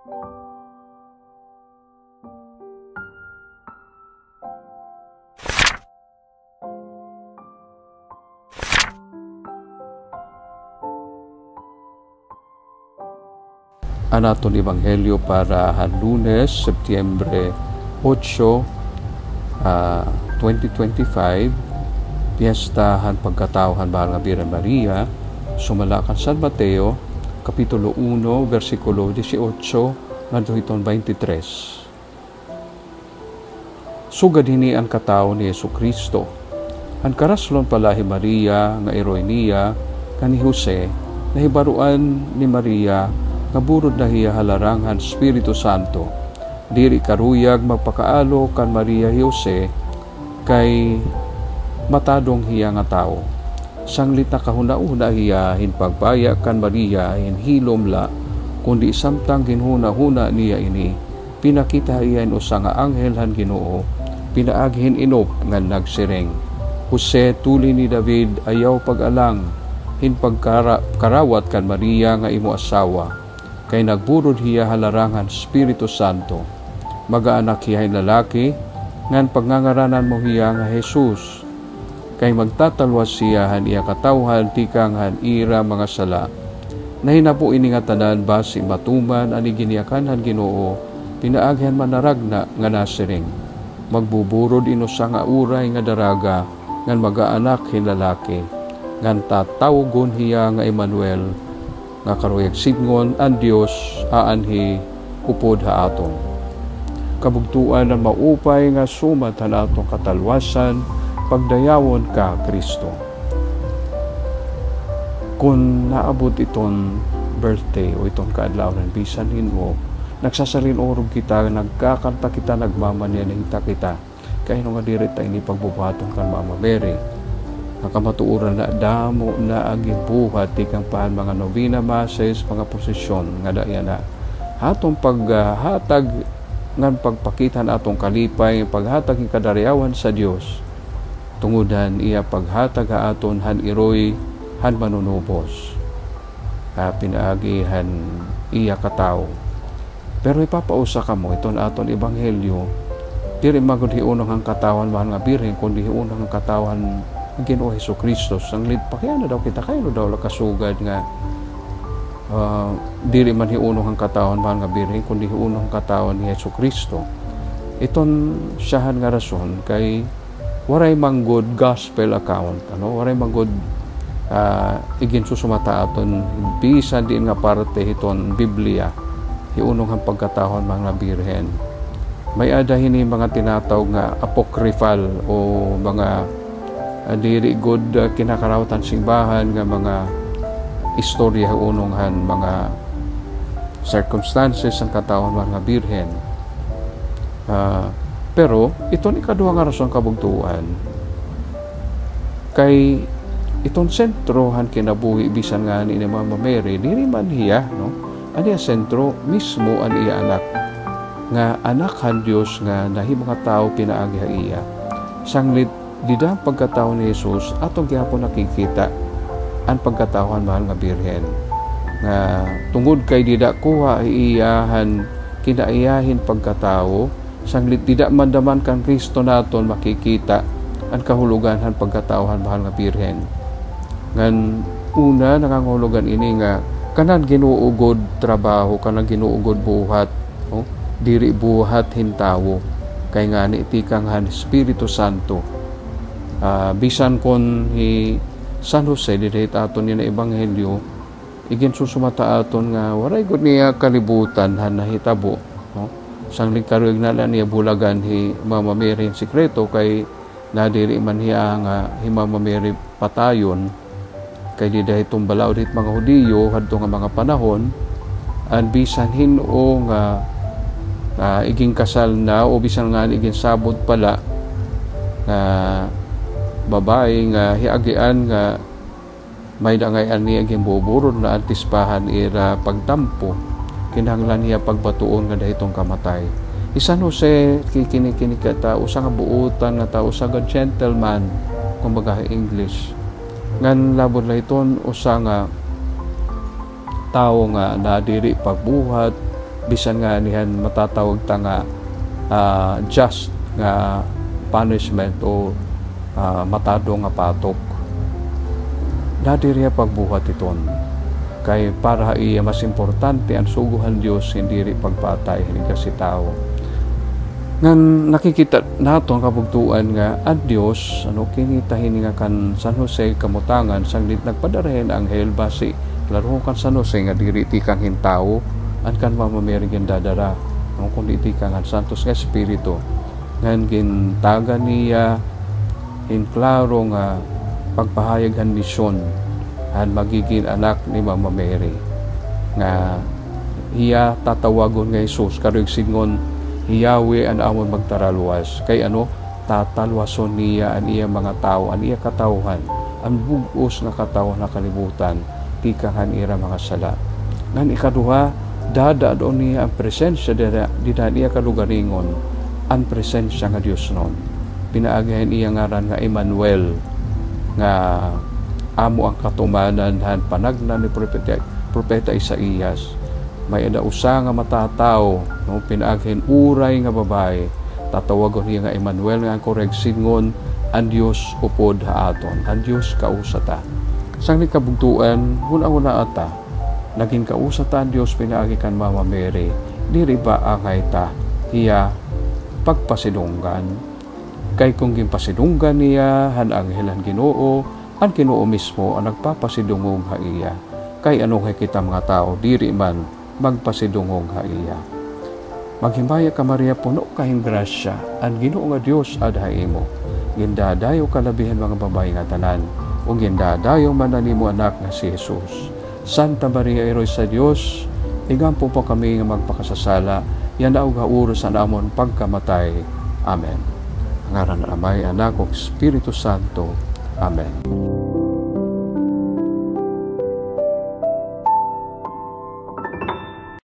Anaton Ebanghelyo para Lunes, Setyembre 8, 2025, Piyestahan Pagkatauhan Mahal nga Birhen Maria, sumalakan San Mateo, Kapitulo 1, versikulo 18, ngadto hiton 23. Sugad hini ang katao ni Jesucristo. Ang karaslon palahi Maria nga iroy niya kani Jose, nahibaruan ni Maria nga burod na hiya halarangan Espiritu Santo. Diri karuyag magpakaalo kan Maria Jose kay matadong hiya nga tao. Sanglit na kahuna-una hiya hinpagbaya kan Maria hinhilom la, kundi samtang ginhuna-huna niya ini, pinakita hiya usa nga anghel han Ginoo, pinaaghin inop nga nagsireng, Jose tuli ni David, ayaw pag-alang hinpagkarawat kan Maria nga imo asawa, kay nagburod hiya halarangan Espiritu Santo. Magaanak hiya lalaki, ngan pagngangaranan mo hiya nga Jesus, kay magtatalwas siya han iya katawhan tikang han ira mga sala. Nahinapo ini nga tanan basi matuman ani giniakan han Ginoo, pinaaghan manaragna nga nasiring. Magbuburod inusa nga uray nga daraga, ngan magaanak hin lalaki, ngan tatawgon hiya nga Emmanuel, nga karuyag sidngon ang Dios aanhi upod ha aton. Kabugtuan na maupay nga sumat han atong katalwasan, pagdayawon ka Kristo. Kung naabot iton birthday o itong kaadlaw ng bisan hinmo, nagsasalin orog kita, nagkakanta kita, nagmamanyanita kita, kaya nga dirita ini pagbubuhaton kan Mama Mary. Nakamatuuran na damo na aging buhat tikang paan mga novena masses, mga prosesyon nga daya na hatong paghatag ngan pagpakitan atong kalipay, paghatag ng kadariawan sa Dios, tungudan iya paghatag aton han iroy han manunubos, pinaagi han iya katao. Pero ipapausa ka mo iton aton Ebanghelyo, diri magud hiunong ang katawan mahal nga Birhen, kundi hiunong ang katawan Ginoo Jesucristo. Sanglit pa kaya na daw kita, kayo daw kasugad nga dili man hiunong ang katawan mahal nga Birhen, kundi hiunong ang katawan ni Jesucristo. Iton siyahan nga rason kay waray manggod gospel account, waray manggod igin susumata aton bisan din nga parte hiton Biblia hiunong ang pagkatawhan mahal nga Birhen. May ada hini mga tinatawag nga apocryphal o mga diri good kinakarawtan simbahan nga mga istorya unonghan, mga circumstances ang katawan mga Birhen. Pero iton ikaduha nga rason kabugtuan kay iton sentrohan kinabuhi bisan nga ni Mama Mary, diri man hiya ani sentro mismo an iya anak nga anakhan Dios nga nahi mga tao pinaagi iya. Sanglit dida ang pagkatao ni Jesus atong gihapon nakikita ang pagkatawhan mahal nga Birhen nga tungod kay dida kuha iyahan kinaiyahin pagkatao, sanglit dida mandaman kan Kristo naton makikita ang kahulugan han pagkatawhan mahal nga Birhen. Ngan una nangangahulugan ini nga kanan ginuugod trabaho, kanan ginuugod buhat, diri buhat hintawo, kay ngani tikang han Espiritu Santo. Bisan kon hi San Jose didahit aton niya na Ebanghelyo, igin susumata aton nga waray gud niya kalibutan han nahitabo, sangling karuyag na niya bulagan hi Mama Mary in sikreto, kay nadiri man hiya nga hi Mama Mary patayon, kay didahit tumbalaw dit mga Hudiyo hadto nga mga panahon, an bisan hino nga iging kasal na o bisan nga iging sabot pala nga babae nga hiagian nga may dangayan niya aging buburon na antispahan ira pagtampo, kinahanglan niya pagbatuon nga dahitong kamatay. San Jose kini ka tao sa nga buutan nga tao sa gentleman kumbaga English, ngan labod la iton usa nga tao nga nadiri pagbuhat, bisan nga nihan matatawag ta nga just nga punishment o matado nga patok. Nadiriya pagbuhat iton kay para iya mas importante ang suguhan Dios hindi ri pagpatay ni kasi tao. Ngan nakikita nato ang kabugtuan nga ang Dios kinitahin nga kan San Jose kamutangan sang nagpadarahin ang anghel basi laro kan San Jose nga diri ti kang hintawo an kan mamamerigen dadara kundi ti kang santos nga espiritu ngan gintagan niya klaro nga pagpahayag han misyon han magiging anak ni Mama Mary nga iya tatawagon nga Jesus karug singon Yahweh an amon magtaraluwas kay tatalwason niya an iya mga tao an iya katawhan ang bugos nga katawhan na kalibutan tikahan ira mga sala ngan ikaduha doon niya ang presensya di niya kalugaringon ang presensya nga Dios non pinaagahan iya ngaran nga Emmanuel nga amo ang katumanan han panagna ni propeta Isaías may usa nga matataw pinaaghin uray nga babae tatawagon niya nga Emmanuel nga ang koregsingon ang Dios upod haaton ang Dios kausata sang ni kabugtuan una ata naging kausata ang Dios pinaagi kan Mama Mary diri ba angay ta hiya pagpasidunggan kay kung ginpasidunggan niya han anghelan Ginoo ang Ginoo mismo ang nagpapasidungog ha iya kay anong kita mga tao diri man magpasidungog ha iya. Maghimbaya ka Maria puno kahing grasya, ang Ginoo nga Dios adha imo. Gindadayo kalabihan mga babae nga tanan, ug gindadayo man nimo anak nga si Jesus. Santa Maria Iro sa Dios, igampo po kami nga magpakasasala, yan daw nga oras sa namon pagkamatay. Amen. Ngaran ng Amay, Anak ug Espiritu Santo. Amen.